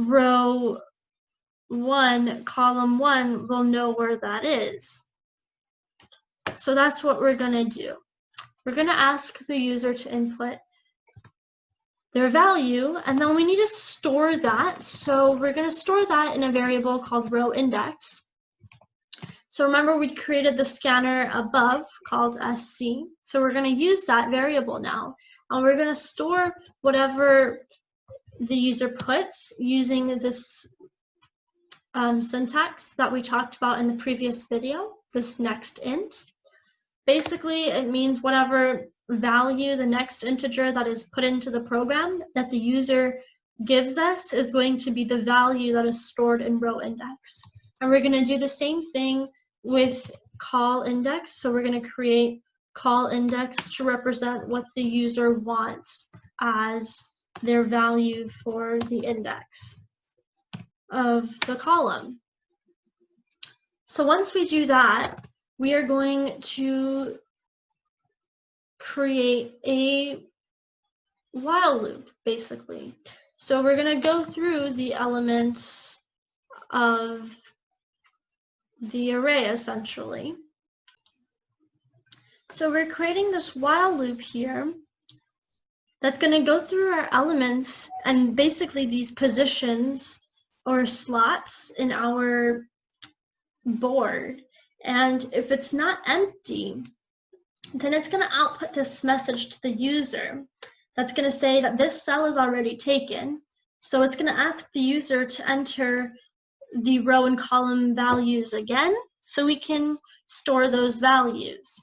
row 1, column 1 will know where that is. So that's what we're going to do. We're going to ask the user to input their value, and then we need to store that. So we're going to store that in a variable called row index. So remember, we created the scanner above called SC. So we're going to use that variable now, and we're going to store whatever the user puts using this syntax that we talked about in the previous video, this next int. Basically, it means whatever value, the next integer that is put into the program that the user gives us is going to be the value that is stored in row index. And we're going to do the same thing with call index. So we're going to create call index to represent what the user wants as their value for the index of the column. So once we do that, we are going to create a while loop, basically. So we're going to go through the elements of the array, essentially. So we're creating this while loop here that's going to go through our elements and basically these positions or slots in our board. And if it's not empty, then it's going to output this message to the user that's going to say that this cell is already taken. So it's going to ask the user to enter the row and column values again so we can store those values.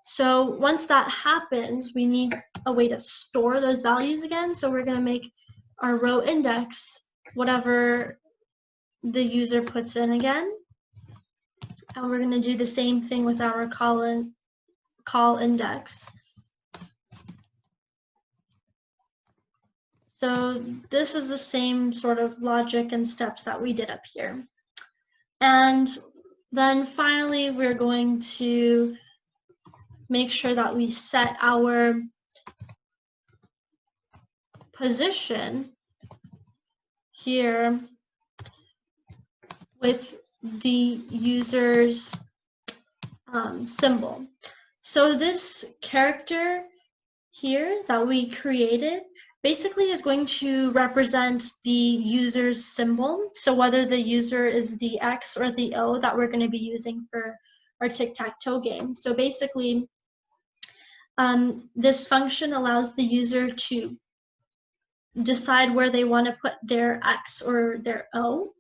So once that happens, we need a way to store those values again. So we're going to make our row index whatever the user puts in again. And we're going to do the same thing with our call index. So this is the same sort of logic and steps that we did up here. And then finally, we're going to make sure that we set our position here with the user's symbol. So this character here that we created basically is going to represent the user's symbol. So whether the user is the X or the O that we're going to be using for our tic-tac-toe game. So basically, this function allows the user to decide where they want to put their X or their O.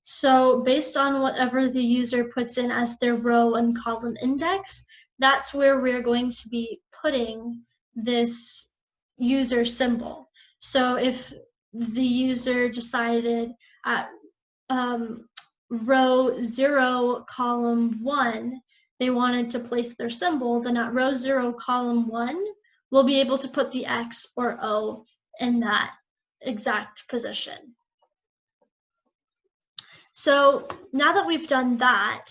So based on whatever the user puts in as their row and column index, that's where we're going to be putting this user symbol. So if the user decided at row 0, column 1, they wanted to place their symbol, then at row 0, column 1, we'll be able to put the X or O in that exact position. So now that we've done that,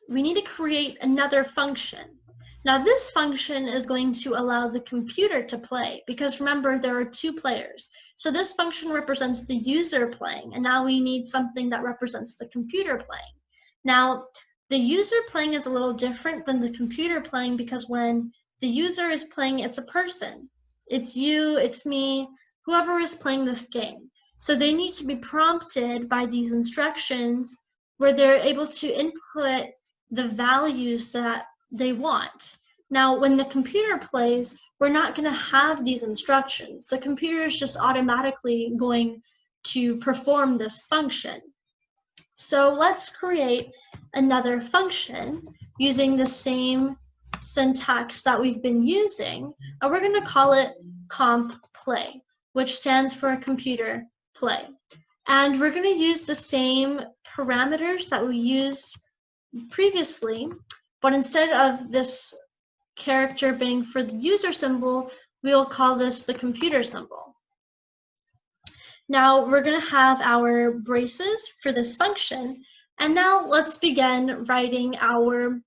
we need to create another function. Now this function is going to allow the computer to play, because remember, there are two players. So this function represents the user playing, and now we need something that represents the computer playing. Now, the user playing is a little different than the computer playing, because when the user is playing, it's a person. It's you, it's me, whoever is playing this game. So they need to be prompted by these instructions where they're able to input the values that they want. Now, when the computer plays, we're not going to have these instructions. The computer is just automatically going to perform this function. So let's create another function using the same syntax that we've been using, and we're going to call it comp play, which stands for computer play. And we're going to use the same parameters that we used previously, but instead of this character being for the user symbol, we'll call this the computer symbol. Now we're going to have our braces for this function, and now let's begin writing our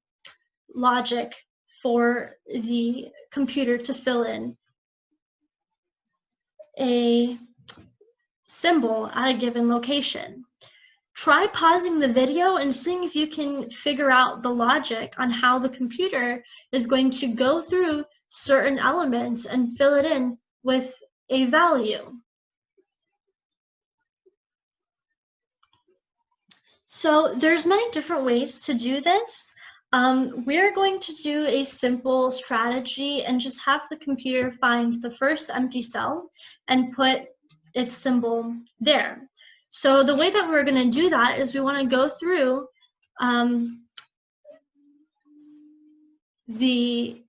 logic for the computer to fill in a symbol at a given location. Try pausing the video and seeing if you can figure out the logic on how the computer is going to go through certain elements and fill it in with a value. So there's many different ways to do this. We're going to do a simple strategy and just have the computer find the first empty cell and put its symbol there. So the way that we're going to do that is we want to go through the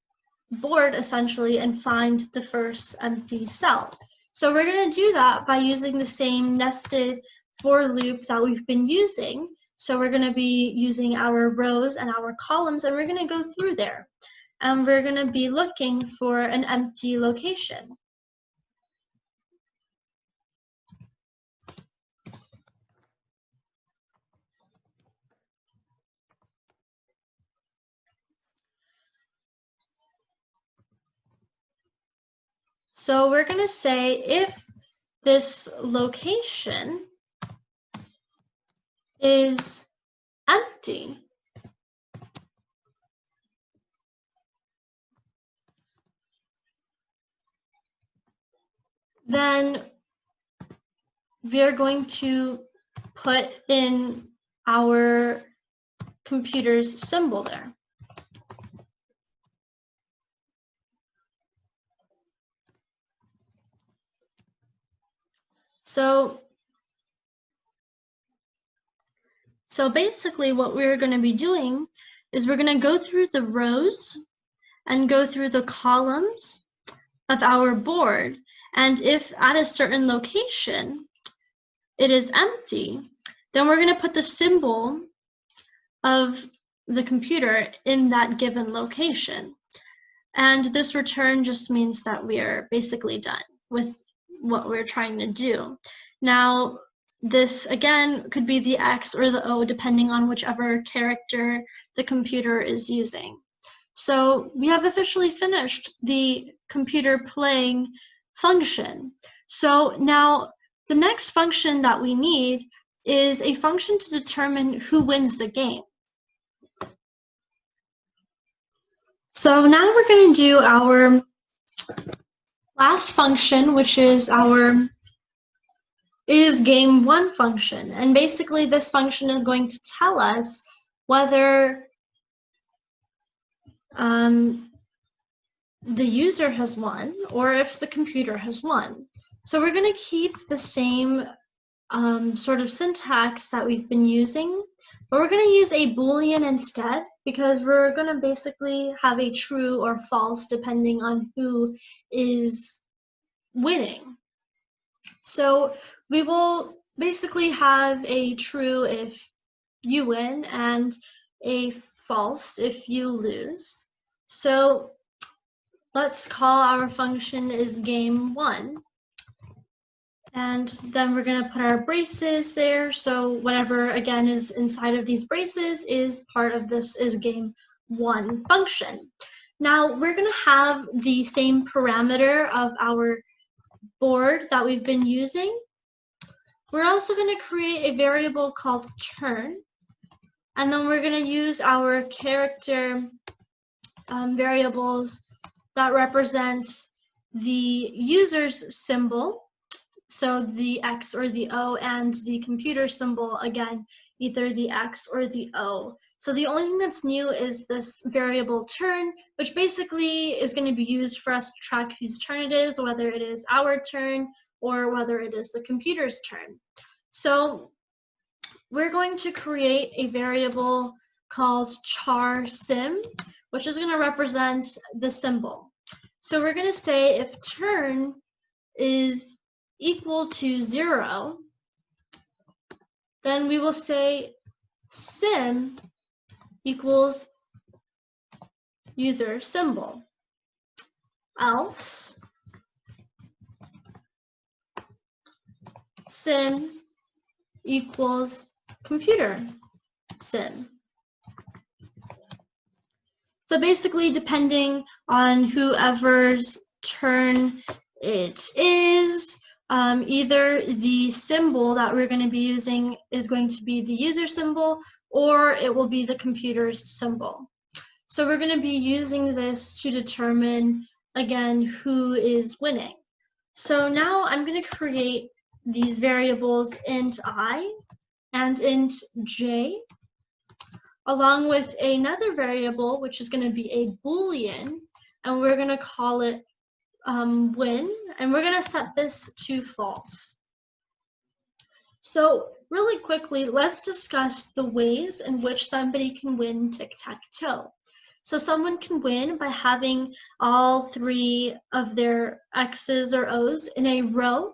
board essentially and find the first empty cell. So we're going to do that by using the same nested for loop that we've been using. So we're going to be using our rows and our columns, and we're going to go through there. And we're going to be looking for an empty location. So we're going to say if this location is empty, then we're going to put in our computer's symbol there. So basically what we're going to be doing is we're going to go through the rows and go through the columns of our board. And if at a certain location it is empty, then we're going to put the symbol of the computer in that given location. And this return just means that we are basically done with what we're trying to do. Now, this again could be the X or the O depending on whichever character the computer is using. So we have officially finished the computer playing function. So now the next function that we need is a function to determine who wins the game. So now we're going to do our last function, which is our isGame1 function. And basically this function is going to tell us whether the user has won or if the computer has won. So we're going to keep the same sort of syntax that we've been using, but we're going to use a Boolean instead because we're going to basically have a true or false depending on who is winning. So we will basically have a true if you win and a false if you lose. So let's call our function isGame1. And then we're going to put our braces there. So whatever, again, is inside of these braces is part of this isGame1 function. Now we're going to have the same parameter of our board that we've been using. We're also going to create a variable called turn. And then we're going to use our character variables that represent the user's symbol. So the X or the O, and the computer symbol, again, either the X or the O. So the only thing that's new is this variable turn, which basically is going to be used for us to track whose turn it is, whether it is our turn or whether it is the computer's turn. So we're going to create a variable called charSym, which is going to represent the symbol. So we're going to say if turn is equal to 0, then we will say sym equals user symbol. Else sym equals computer sym. So basically, depending on whoever's turn it is, either the symbol that we're going to be using is going to be the user symbol, or it will be the computer's symbol. So we're going to be using this to determine, again, who is winning. So now I'm going to create these variables int I and int j, along with another variable, which is going to be a Boolean, and we're going to call it win, and we're going to set this to false. So really quickly, let's discuss the ways in which somebody can win tic-tac-toe. So someone can win by having all three of their X's or O's in a row,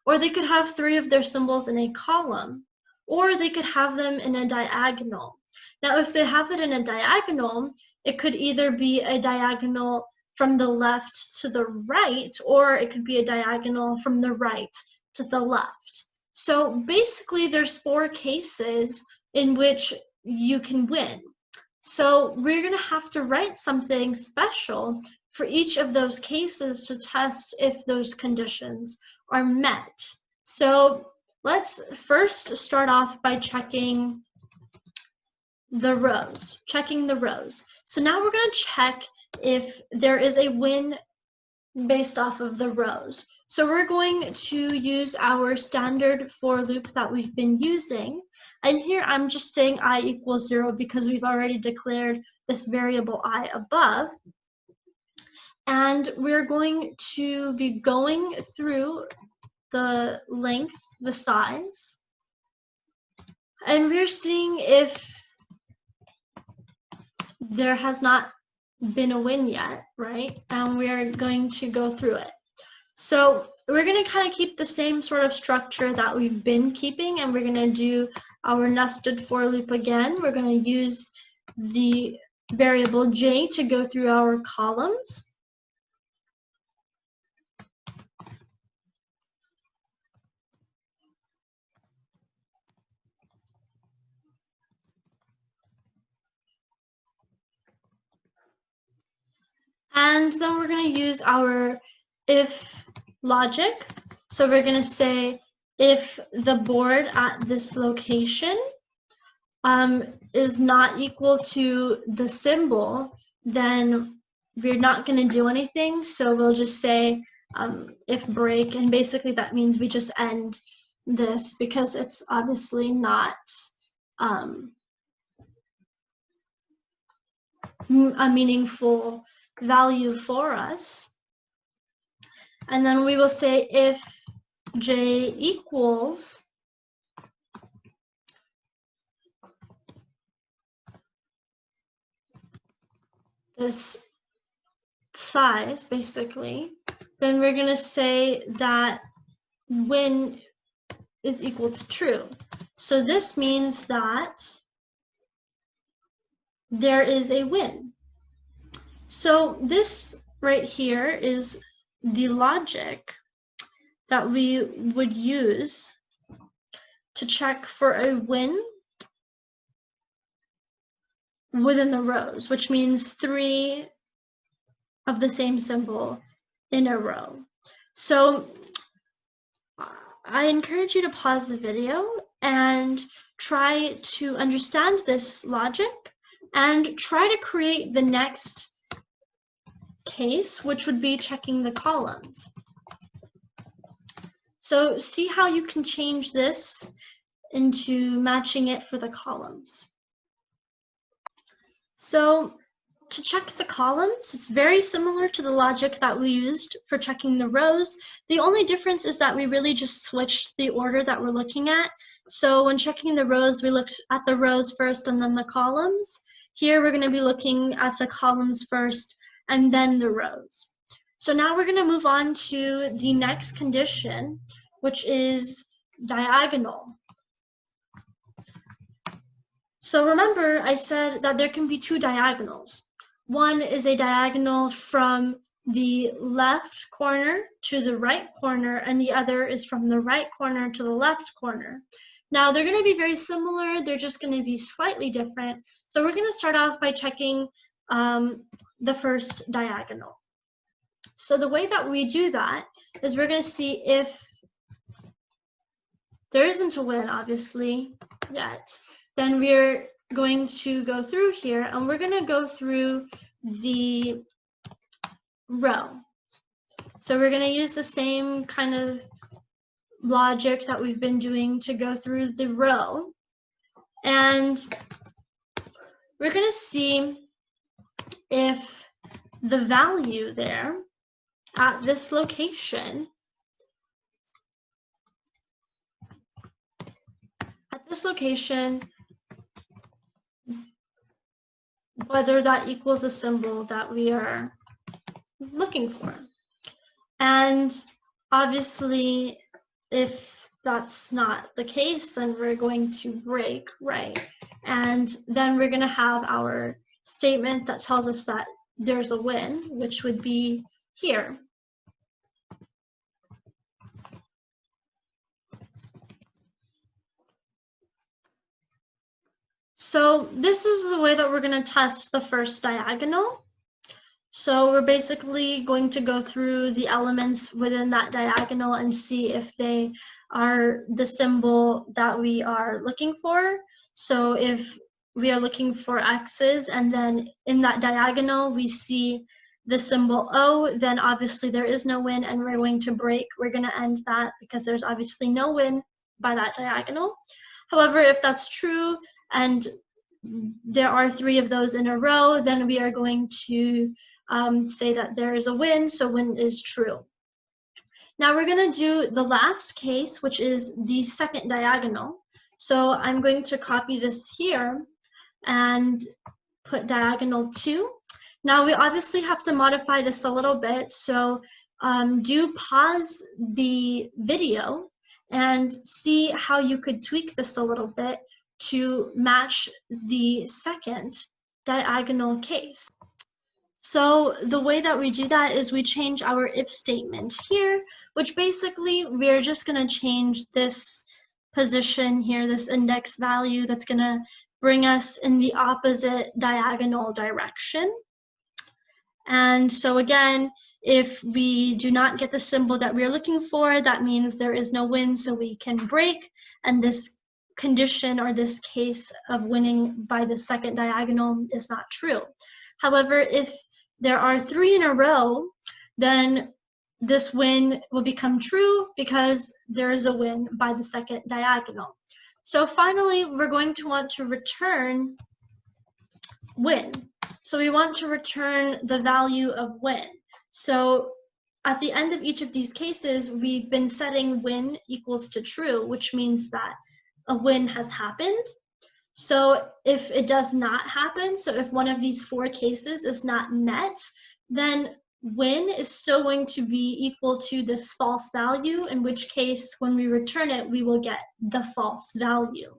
or they could have three of their symbols in a column, or they could have them in a diagonal. Now, if they have it in a diagonal, it could either be a diagonal from the left to the right, or it could be a diagonal from the right to the left. So basically, there's 4 cases in which you can win. So we're going to have to write something special for each of those cases to test if those conditions are met. So let's first start off by checking the rows. So now we're going to check if there is a win based off of the rows. So we're going to use our standard for loop that we've been using. And here I'm just saying I equals 0 because we've already declared this variable I above. And we're going to be going through the length, the size, and we're seeing if there has not been a win yet, right? And we're going to go through it. So we're going to kind of keep the same sort of structure that we've been keeping, and we're going to do our nested for loop again. We're going to use the variable j to go through our columns. And then we're going to use our if logic. So we're going to say if the board at this location is not equal to the symbol, then we're not going to do anything. So we'll just say if break, and basically that means we just end this because it's obviously not a meaningful value for us. And then we will say if j equals this size, basically, then we're going to say that win is equal to true. So this means that there is a win. So this right here is the logic that we would use to check for a win within the rows, which means 3 of the same symbol in a row. So I encourage you to pause the video and try to understand this logic and try to create the next case, which would be checking the columns. So see how you can change this into matching it for the columns. So to check the columns, it's very similar to the logic that we used for checking the rows. The only difference is that we really just switched the order that we're looking at. So when checking the rows, we looked at the rows first and then the columns. Here we're going to be looking at the columns first and then the rows. So now we're going to move on to the next condition, which is diagonal. So remember, I said that there can be 2 diagonals. One is a diagonal from the left corner to the right corner, and the other is from the right corner to the left corner. Now, they're going to be very similar. They're just going to be slightly different. So we're going to start off by checking the first diagonal. So the way that we do that is we're going to see if there isn't a win, obviously, yet, then we're going to go through here, and we're going to go through the row. So we're going to use the same kind of logic that we've been doing to go through the row. And we're going to see if the value there at this location, whether that equals a symbol that we are looking for. And obviously, if that's not the case, then we're going to break, right? And then we're going to have our statement that tells us that there's a win, which would be here. So this is the way that we're going to test the first diagonal. So we're basically going to go through the elements within that diagonal and see if they are the symbol that we are looking for. So if we are looking for x's and then in that diagonal we see the symbol O, then obviously there is no win and we're going to break. We're going to end that because there's obviously no win by that diagonal. However, if that's true and there are 3 of those in a row, then we are going to say that there is a win, so win is true. Now we're going to do the last case, which is the second diagonal. So I'm going to copy this here and put diagonal 2. Now we obviously have to modify this a little bit, so do pause the video and see how you could tweak this a little bit to match the second diagonal case. So the way that we do that is we change our if statement here, which basically we're just going to change this position here, this index value that's going to bring us in the opposite diagonal direction. And so again, if we do not get the symbol that we're looking for, that means there is no win, so we can break, and this condition or this case of winning by the second diagonal is not true. However, if there are 3 in a row, then this win will become true because there is a win by the second diagonal. So finally, we're going to want to return win. So we want to return the value of win. So at the end of each of these cases, we've been setting win equals to true, which means that a win has happened. So if it does not happen, so if one of these 4 cases is not met, then win is still going to be equal to this false value, in which case when we return it, we will get the false value.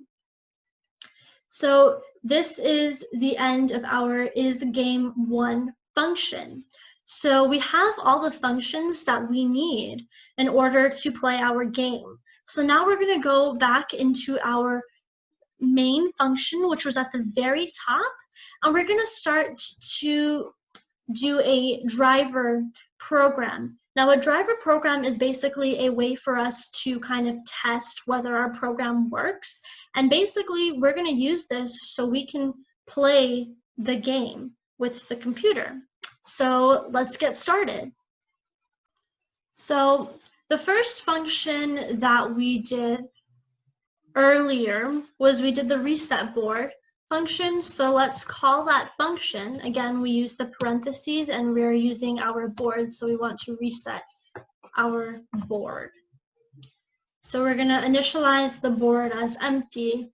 So this is the end of our isGame1 function. So we have all the functions that we need in order to play our game. So now we're going to go back into our main function, which was at the very top, and we're going to start to do a driver program. Now a driver program is basically a way for us to kind of test whether our program works, and basically we're going to use this so we can play the game with the computer. So let's get started. So the first function that we did earlier was we did the reset board function. So let's call that function. Again, we use the parentheses and we're using our board, so we want to reset our board. So we're going to initialize the board as empty,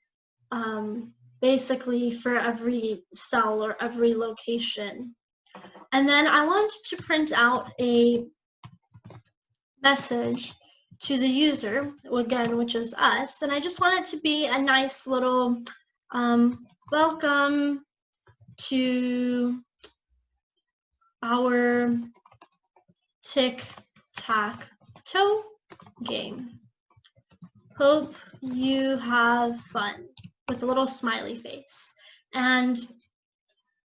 basically for every cell or every location. And then I want to print out a message to the user, again, which is us, and I just want it to be a nice little welcome to our tic-tac-toe game. Hope you have fun, with a little smiley face. And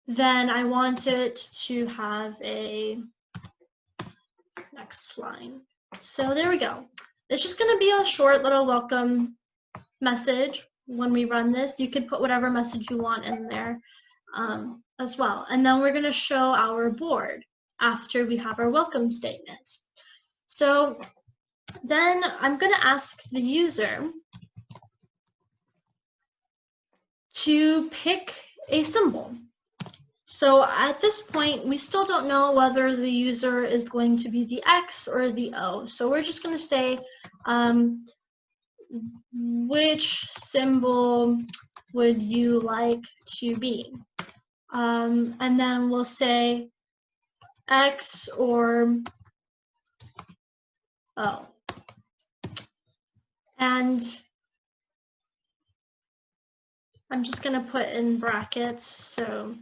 then I want it to have a next line. So there we go. It's just going to be a short little welcome message when we run this. You could put whatever message you want in there as well. And then we're going to show our board after we have our welcome statement. So then I'm going to ask the user to pick a symbol. So at this point, we still don't know whether the user is going to be the X or the O. So we're just going to say, which symbol would you like to be? And then we'll say X or O. And I'm just going to put in brackets so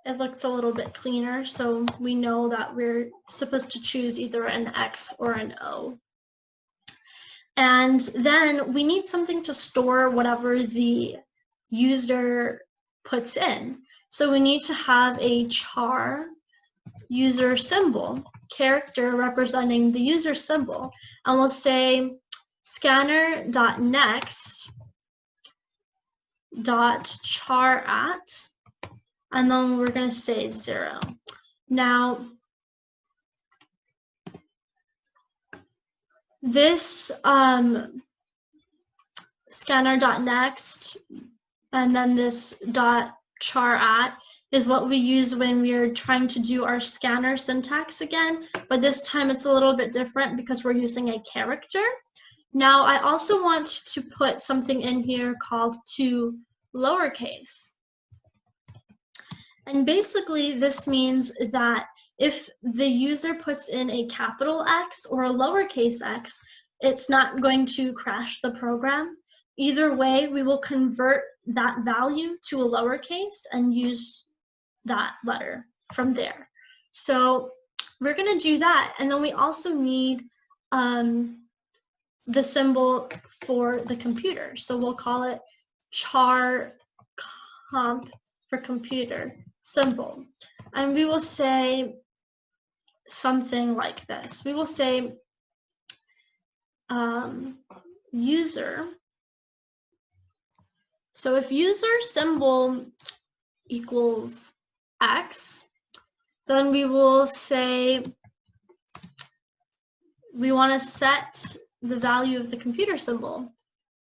it looks a little bit cleaner, so we know that we're supposed to choose either an X or an O. And then we need something to store whatever the user puts in. So we need to have a char user symbol, character representing the user symbol. And we'll say scanner.next.char@, and then we're going to say 0. Now, this scanner.next and then this .char@ is what we use when we're trying to do our scanner syntax again, but this time it's a little bit different because we're using a character. Now, I also want to put something in here called to lowercase. And basically, this means that if the user puts in a capital X or a lowercase x, it's not going to crash the program. Either way, we will convert that value to a lowercase and use that letter from there. So we're going to do that. And then we also need the symbol for the computer. So we'll call it char comp for computer symbol. And we will say something like this. We will say user. So if user symbol equals X, then we will say we want to set the value of the computer symbol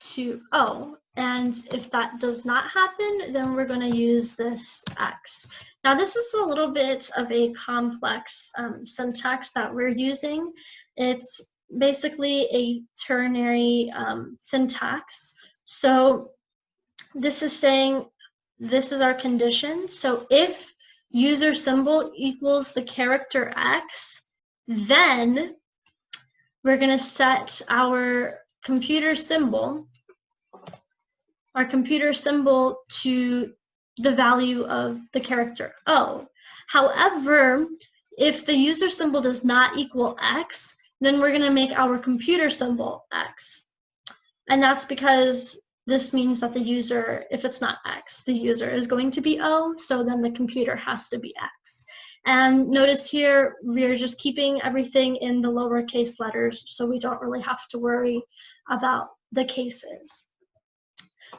to O. And if that does not happen, then we're going to use this X. Now, this is a little bit of a complex syntax that we're using. It's basically a ternary syntax. So this is saying this is our condition. So if user symbol equals the character X, then we're going to set our computer symbol to the value of the character O. However, if the user symbol does not equal X, then we're going to make our computer symbol X. And that's because this means that the user, if it's not X, the user is going to be O, so then the computer has to be X. And notice here, we're just keeping everything in the lowercase letters, so we don't really have to worry about the cases.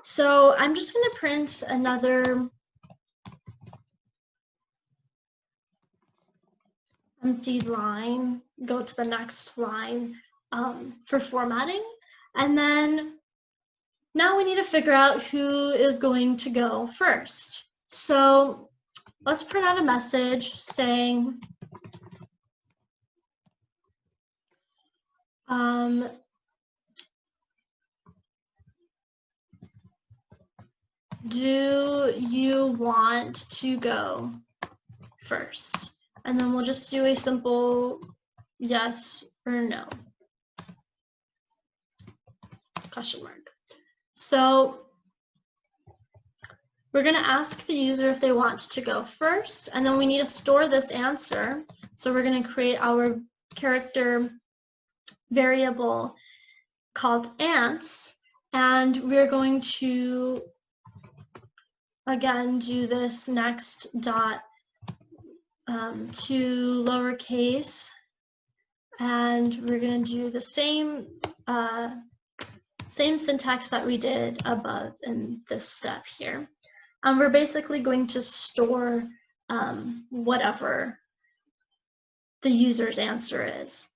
So I'm just going to print another empty line, go to the next line for formatting. And then now we need to figure out who is going to go first. So let's print out a message saying, do you want to go first? And then we'll just do a simple yes or no, question mark. So we're going to ask the user if they want to go first, and then we need to store this answer. So we're going to create our character variable called ants, and we're going to again do this next dot to lowercase, and we're going to do the same Same syntax that we did above in this step here. And we're basically going to store whatever the user's answer is.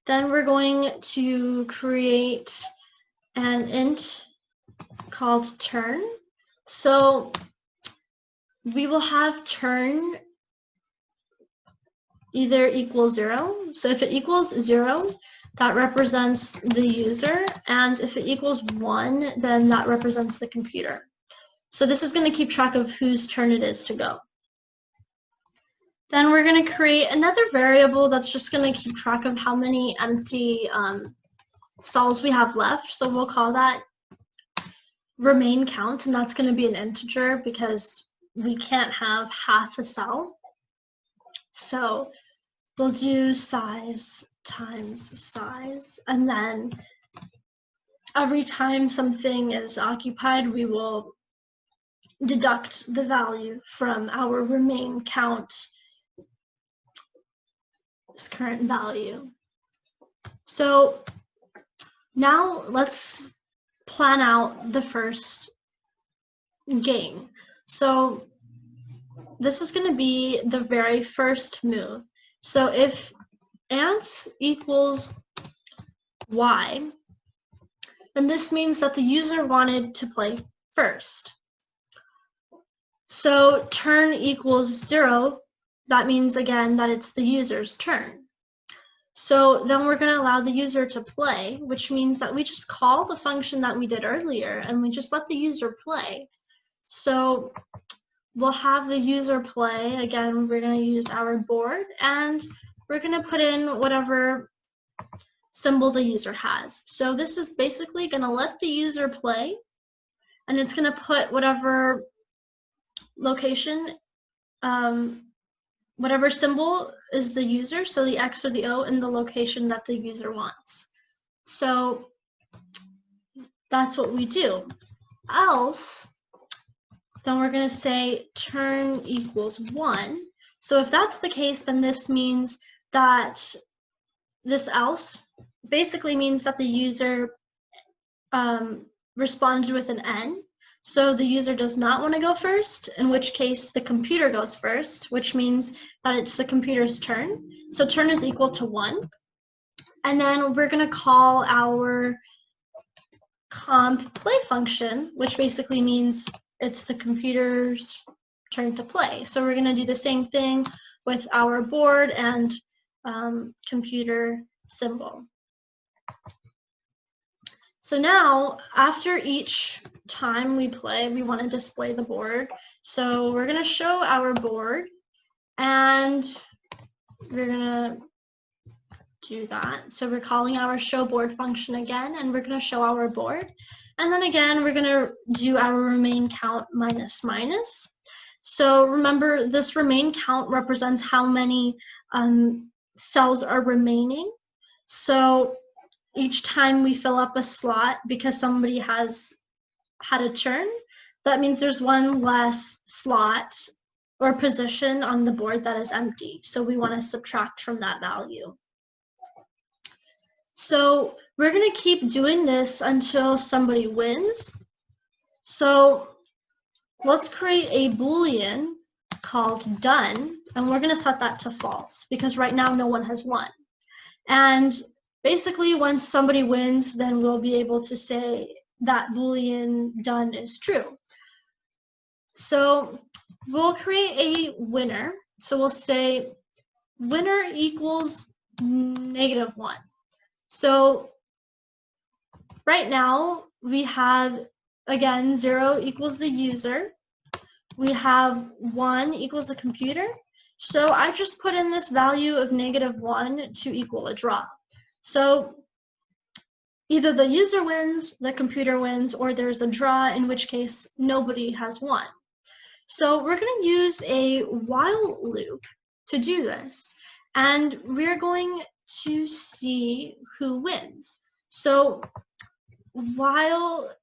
Then we're going to create an int called turn. So we will have turn either equals 0. So if it equals 0, that represents the user. And if it equals 1, then that represents the computer. So this is going to keep track of whose turn it is to go. Then we're going to create another variable that's just going to keep track of how many empty cells we have left. So we'll call that remain count, and that's going to be an integer because we can't have half a cell. So we'll do size times size, and then every time something is occupied, we will deduct the value from our remain count current value. So now let's plan out the first game. So this is going to be the very first move. So if ant equals y, then this means that the user wanted to play first. So turn equals 0, that means again that it's the user's turn. So then we're going to allow the user to play, which means that we just call the function that we did earlier and we just let the user play. So we'll have the user play. Again, we're going to use our board and we're going to put in whatever symbol the user has. So this is basically going to let the user play, and it's going to put whatever location, whatever symbol is the user, so the X or the O, in the location that the user wants. So that's what we do. Else, then we're going to say turn equals 1. So if that's the case, then this means that this else basically means that the user responded with an N. So the user does not want to go first, in which case the computer goes first, which means that it's the computer's turn. So turn is equal to 1. And then we're going to call our comp play function, which basically means it's the computer's turn to play. So we're going to do the same thing with our board and computer symbol. So now, after each time we play, we want to display the board. So we're going to show our board, and we're going to do that. So we're calling our show board function again, and we're going to show our board. And then again, we're going to do our remain count minus minus. So remember, this remain count represents how many cells are remaining. So each time we fill up a slot because somebody has had a turn, that means there's one less slot or position on the board that is empty. So we want to subtract from that value. So we're going to keep doing this until somebody wins. So let's create a Boolean called done, and we're going to set that to false because right now no one has won. And basically, once somebody wins, then we'll be able to say that Boolean done is true. So we'll create a winner. So we'll say winner equals -1. So right now we have, again, 0 equals the user. We have 1 equals the computer. So I just put in this value of -1 to equal a draw. So either the user wins, the computer wins, or there's a draw, in which case nobody has won. So we're going to use a while loop to do this, and we're going to see who wins. So while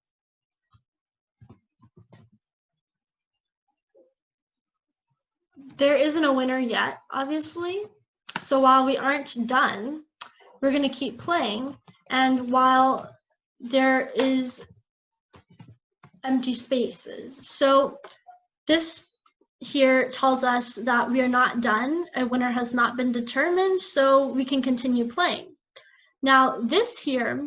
there isn't a winner yet, obviously, so while we aren't done, we're going to keep playing, and while there is empty spaces. So this here tells us that we are not done. A winner has not been determined, so we can continue playing. Now, this here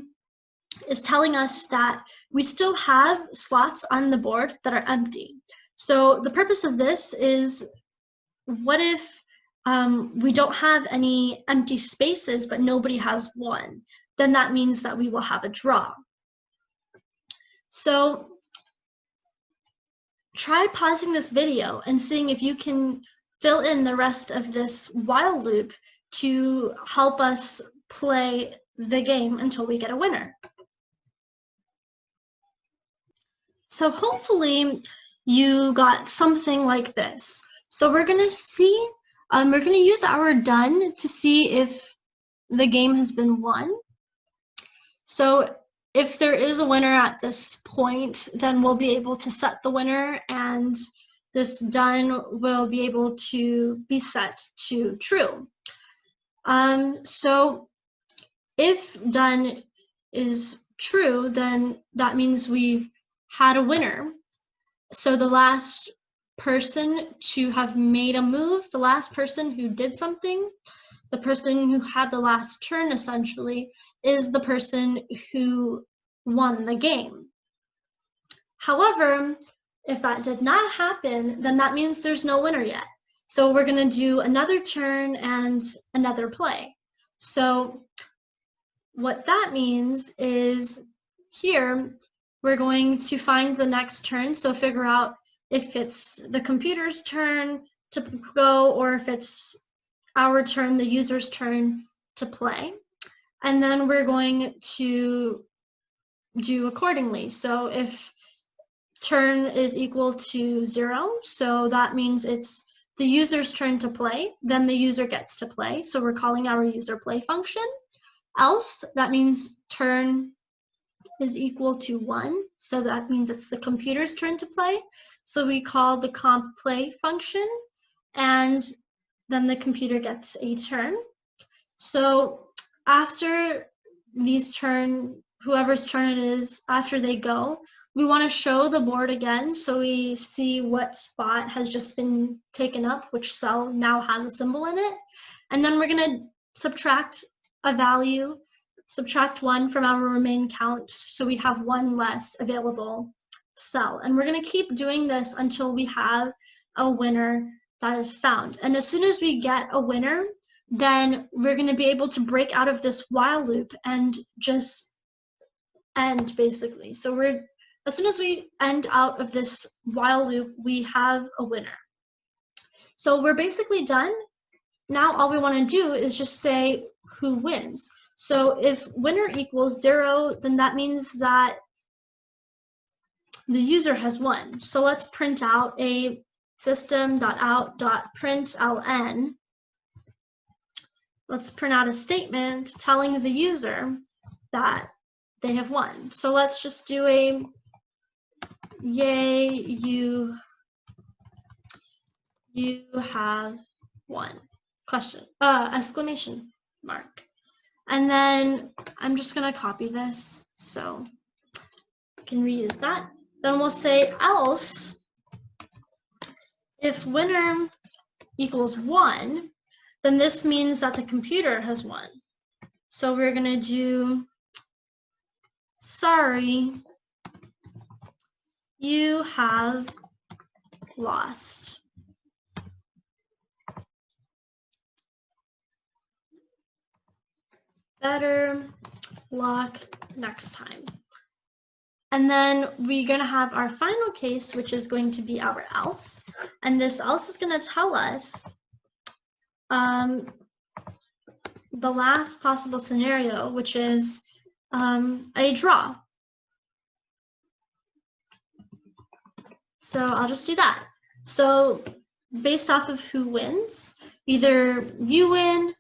is telling us that we still have slots on the board that are empty. So the purpose of this is, what if we don't have any empty spaces, but nobody has one? Then that means that we will have a draw. So try pausing this video and seeing if you can fill in the rest of this while loop to help us play the game until we get a winner. So hopefully you got something like this. So we're going to see, we're going to use our done to see if the game has been won. So if there is a winner at this point, then we'll be able to set the winner, and this done will be able to be set to true. So if done is true, then that means we've had a winner. So the last person to have made a move, the last person who did something, the person who had the last turn essentially, is the person who won the game. However, if that did not happen, then that means there's no winner yet. So we're going to do another turn and another play. So what that means is here we're going to find the next turn, so figure out if it's the computer's turn to go or if it's our turn, the user's turn to play. And then we're going to do accordingly. So if turn is equal to 0, so that means it's the user's turn to play, then the user gets to play. So we're calling our user play function. Else, that means turn is equal to 1, so that means it's the computer's turn to play. So we call the comp play function, and then the computer gets a turn. So after these turn, whoever's turn it is, after they go, we want to show the board again so we see what spot has just been taken up, which cell now has a symbol in it. And then we're going to subtract a value, subtract 1 from our remain count, so we have 1 less available cell. And we're going to keep doing this until we have a winner that is found. And as soon as we get a winner, then we're going to be able to break out of this while loop and just end, basically. So as soon as we end out of this while loop, we have a winner. So we're basically done. Now all we want to do is just say who wins. So if winner equals 0, then that means that the user has won. So let's print out a system.out.println. Let's print out a statement telling the user that they have won. So let's just do a yay, you have won, exclamation mark. And then I'm just gonna copy this so I can reuse that. Then we'll say else if winner equals 1, then this means that the computer has won. So we're gonna do sorry, you have lost. Better luck next time. And then we're going to have our final case, which is going to be our else. And this else is going to tell us the last possible scenario, which is a draw. So I'll just do that. So based off of who wins, either you win,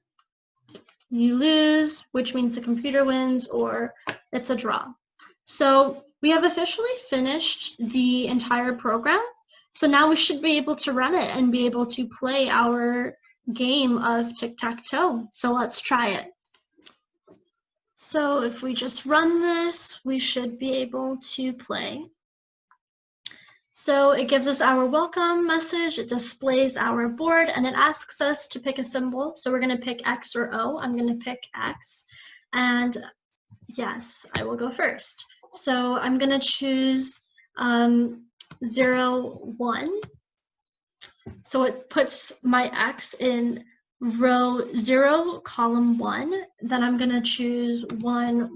you lose, which means the computer wins, or it's a draw. So we have officially finished the entire program. So now we should be able to run it and be able to play our game of tic-tac-toe. So let's try it. So if we just run this, we should be able to play. So it gives us our welcome message, it displays our board, and it asks us to pick a symbol. So we're going to pick X or O. I'm going to pick X. And yes, I will go first. So I'm going to choose 0, 1. So it puts my X in row 0, column 1. Then I'm going to choose 1,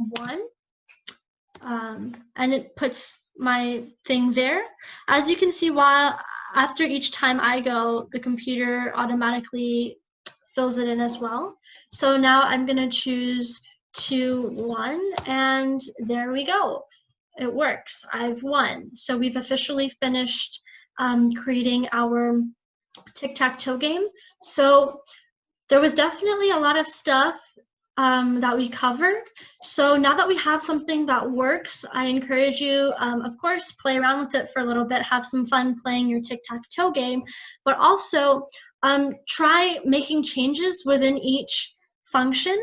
1. And it puts my thing there. As you can see, after each time I go, the computer automatically fills it in as well. So now I'm going to choose 2, 1, and there we go. It works. I've won. So we've officially finished creating our tic-tac-toe game. So there was definitely a lot of stuff that we covered. So now that we have something that works, I encourage you, of course, play around with it for a little bit, have some fun playing your tic-tac-toe game, but also try making changes within each function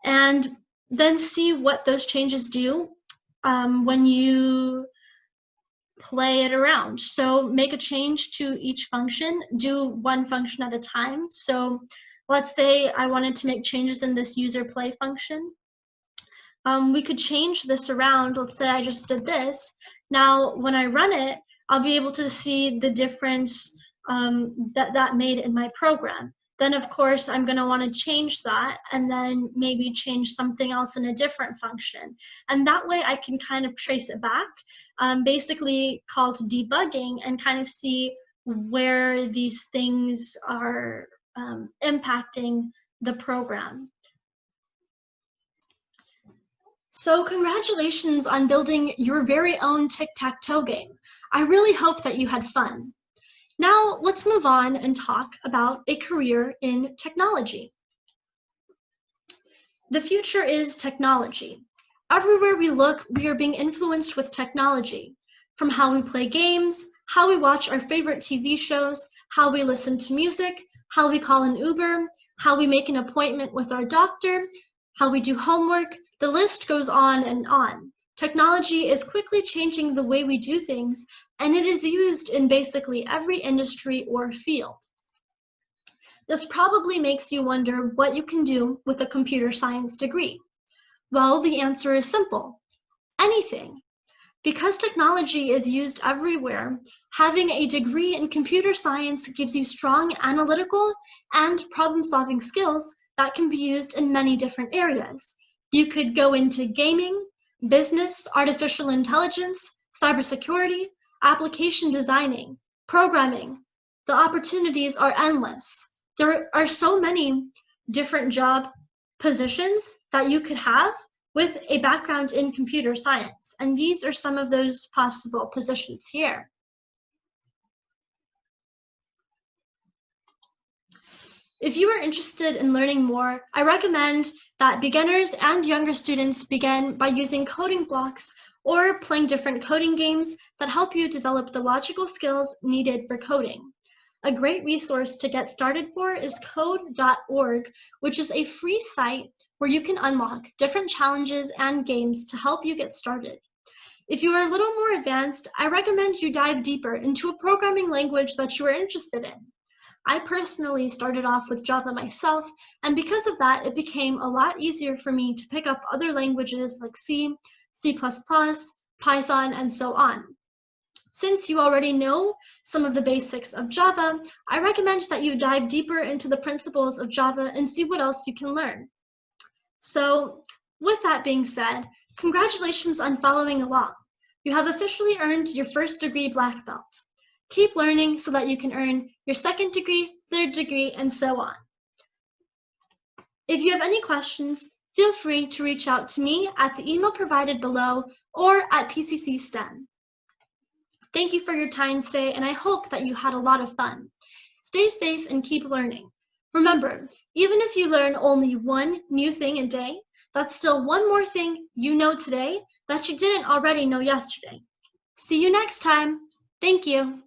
and then see what those changes do when you play it around. So make a change to each function, do one function at a time. So let's say I wanted to make changes in this user play function. We could change this around. Let's say I just did this. Now, when I run it, I'll be able to see the difference that made in my program. Then, of course, I'm going to want to change that and then maybe change something else in a different function. And that way I can kind of trace it back, basically called debugging, and kind of see where these things are impacting the program. So congratulations on building your very own tic-tac-toe game. I really hope that you had fun. Now let's move on and talk about a career in technology. The future is technology. Everywhere we look, we are being influenced with technology. From how we play games, how we watch our favorite TV shows, how we listen to music, how we call an Uber, how we make an appointment with our doctor, how we do homework, the list goes on and on. Technology is quickly changing the way we do things, and it is used in basically every industry or field. This probably makes you wonder what you can do with a computer science degree. Well, the answer is simple: anything. Because technology is used everywhere, having a degree in computer science gives you strong analytical and problem-solving skills that can be used in many different areas. You could go into gaming, business, artificial intelligence, cybersecurity, application designing, programming. The opportunities are endless. There are so many different job positions that you could have with a background in computer science, and these are some of those possible positions here. If you are interested in learning more, I recommend that beginners and younger students begin by using coding blocks or playing different coding games that help you develop the logical skills needed for coding. A great resource to get started for is code.org, which is a free site where you can unlock different challenges and games to help you get started. If you are a little more advanced, I recommend you dive deeper into a programming language that you are interested in. I personally started off with Java myself, and because of that, it became a lot easier for me to pick up other languages like C, C++, Python, and so on. Since you already know some of the basics of Java, I recommend that you dive deeper into the principles of Java and see what else you can learn. So, with that being said, congratulations on following along. You have officially earned your first degree black belt. Keep learning so that you can earn your second degree, third degree, and so on. If you have any questions, feel free to reach out to me at the email provided below or at PCC STEM. Thank you for your time today, and I hope that you had a lot of fun. Stay safe and keep learning. Remember, even if you learn only one new thing a day, that's still one more thing you know today that you didn't already know yesterday. See you next time. Thank you.